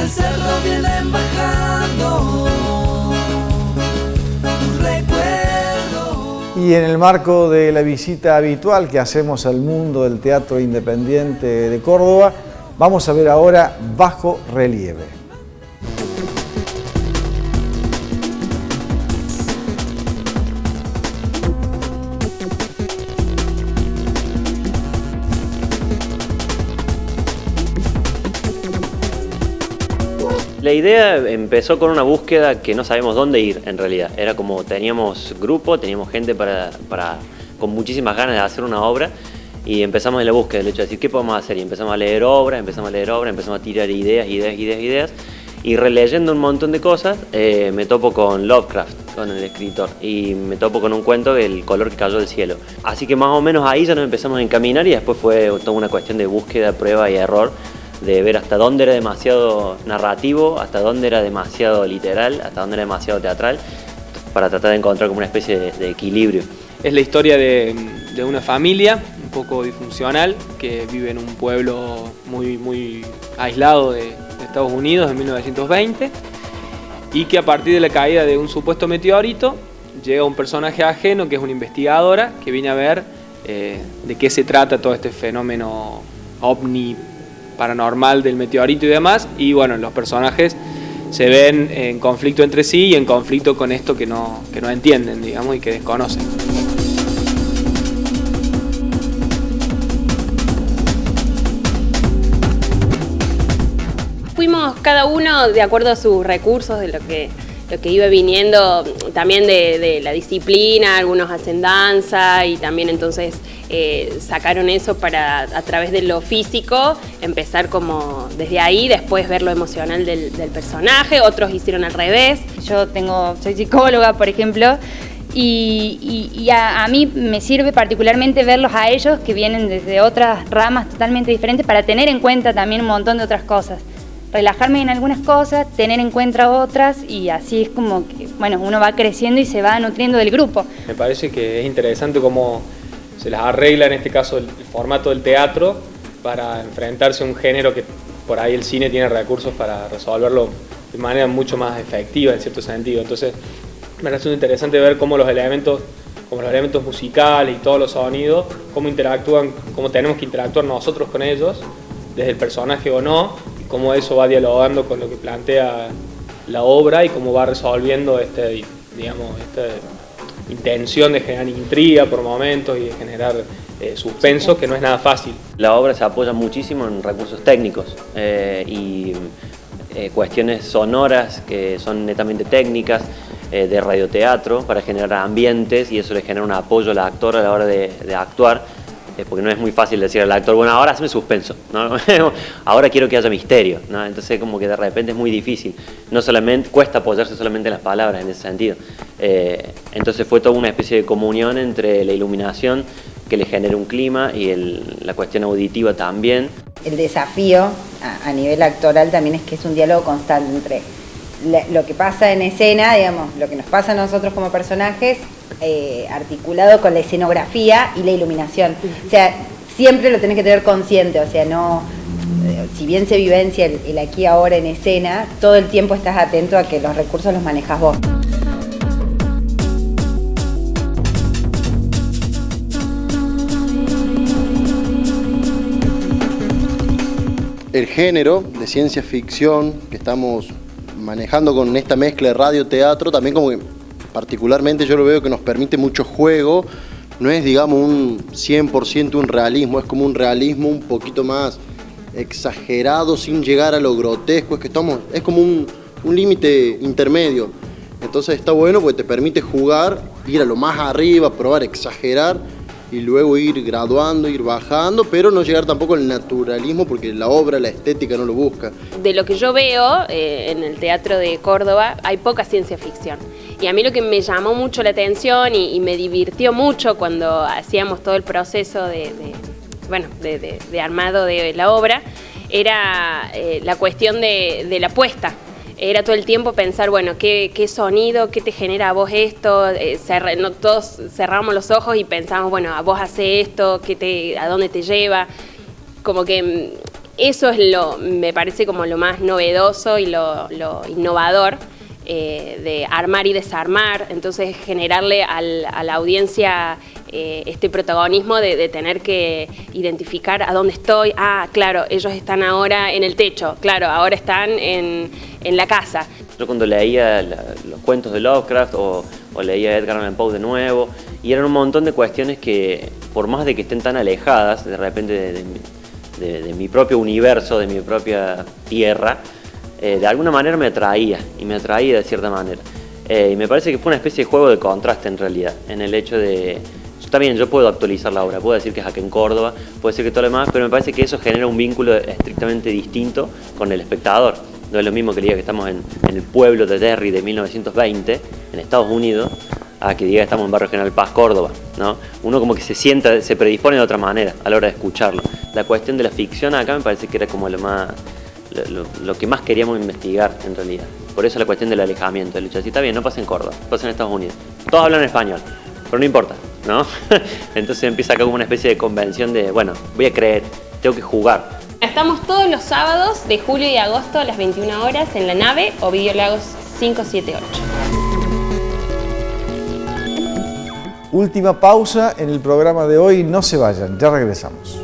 del cerro vienen bajando tus recuerdos. Y en el marco de la visita habitual que hacemos al mundo del teatro independiente de Córdoba, vamos a ver ahora Bajo Relieve. La idea empezó con una búsqueda que no sabemos dónde ir en realidad. Era como teníamos grupo, teníamos gente con muchísimas ganas de hacer una obra y empezamos en la búsqueda, el hecho de decir qué podemos hacer y empezamos a leer obras, empezamos a tirar ideas y releyendo un montón de cosas me topo con Lovecraft, con el escritor, y me topo con un cuento, El color que cayó del cielo. Así que más o menos ahí ya nos empezamos a encaminar y después fue toda una cuestión de búsqueda, prueba y error, de ver hasta dónde era demasiado narrativo, hasta dónde era demasiado literal, hasta dónde era demasiado teatral, para tratar de encontrar como una especie de equilibrio. Es la historia de una familia un poco disfuncional que vive en un pueblo muy aislado de Estados Unidos en 1920 y que a partir de la caída de un supuesto meteorito llega un personaje ajeno que es una investigadora que viene a ver de qué se trata todo este fenómeno ovni paranormal del meteorito y demás, y bueno, los personajes se ven en conflicto entre sí y en conflicto con esto que no entienden, digamos, y que desconocen. Fuimos cada uno de acuerdo a sus recursos, de lo que iba viniendo, también de la disciplina, algunos hacen danza y también entonces sacaron eso para, a través de lo físico, empezar como desde ahí, después ver lo emocional del personaje, otros hicieron al revés. Yo soy psicóloga, por ejemplo, y a mí me sirve particularmente verlos a ellos que vienen desde otras ramas totalmente diferentes para tener en cuenta también un montón de otras cosas. Relajarme en algunas cosas, tener en cuenta otras y así es como que, bueno, uno va creciendo y se va nutriendo del grupo. Me parece que es interesante cómo se las arregla en este caso el formato del teatro para enfrentarse a un género que por ahí el cine tiene recursos para resolverlo de manera mucho más efectiva en cierto sentido. Entonces me resulta interesante ver cómo los elementos musicales y todos los sonidos, cómo interactúan, cómo tenemos que interactuar nosotros con ellos, desde el personaje o no, cómo eso va dialogando con lo que plantea la obra y cómo va resolviendo esta intención de generar intriga por momentos y de generar suspenso, que no es nada fácil. La obra se apoya muchísimo en recursos técnicos y cuestiones sonoras que son netamente técnicas, de radioteatro para generar ambientes, y eso le genera un apoyo al actor a la hora de actuar. Porque no es muy fácil decir al actor, bueno, ahora hazme suspenso, ¿no? Ahora quiero que haya misterio, ¿no? Entonces como que de repente es muy difícil, no solamente, cuesta apoyarse solamente en las palabras en ese sentido. Entonces fue toda una especie de comunión entre la iluminación que le genera un clima y la cuestión auditiva también. El desafío a nivel actoral también es que es un diálogo constante entre lo que pasa en escena, digamos, lo que nos pasa a nosotros como personajes, articulado con la escenografía y la iluminación. O sea, siempre lo tenés que tener consciente, o sea, no, si bien se vivencia el aquí ahora en escena, todo el tiempo estás atento a que los recursos los manejas vos. El género de ciencia ficción que estamos manejando con esta mezcla de radio-teatro, también como que particularmente yo lo veo que nos permite mucho juego, no es digamos un 100% un realismo, es como un realismo un poquito más exagerado sin llegar a lo grotesco, es como un límite intermedio, entonces está bueno porque te permite jugar, ir a lo más arriba, probar, exagerar y luego ir graduando, ir bajando, pero no llegar tampoco al naturalismo porque la obra, la estética no lo busca. De lo que yo veo en el Teatro de Córdoba hay poca ciencia ficción. Y a mí lo que me llamó mucho la atención y me divirtió mucho cuando hacíamos todo el proceso de armado de la obra era la cuestión de la puesta. Era todo el tiempo pensar, bueno, qué sonido, qué te genera a vos esto. Todos cerramos los ojos y pensamos, bueno, a vos hace esto, a dónde te lleva. Como que Eso es me parece como lo más novedoso y lo innovador de armar y desarmar, entonces generarle a la audiencia este protagonismo de tener que identificar a dónde estoy. Ah, claro, ellos están ahora en el techo, claro, ahora están en la casa. Yo cuando leía los cuentos de Lovecraft o leía Edgar Allan Poe de nuevo, y eran un montón de cuestiones que, por más de que estén tan alejadas de repente de mi propio universo, de mi propia tierra, de alguna manera me atraía, y me atraía de cierta manera. Y me parece que fue una especie de juego de contraste en realidad, en el hecho de... Está bien, yo puedo actualizar la obra, puedo decir que es acá en Córdoba, puedo decir que todo lo demás, pero me parece que eso genera un vínculo estrictamente distinto con el espectador. No es lo mismo que diga que estamos en el pueblo de Derry de 1920, en Estados Unidos, a que diga que estamos en Barrio General Paz, Córdoba, ¿no? Uno como que se predispone de otra manera a la hora de escucharlo. La cuestión de la ficción acá me parece que era como lo que más queríamos investigar en realidad. Por eso la cuestión del alejamiento, el hecho de decir, está bien, no pasa en Córdoba, pasa en Estados Unidos. Todos hablan español, pero no importa, ¿no? Entonces empieza acá como una especie de convención de, bueno, voy a creer, tengo que jugar. Estamos todos los sábados de julio y agosto a las 21 horas en La Nave, Ovidio Lagos 578. Última pausa en el programa de hoy, no se vayan, ya regresamos.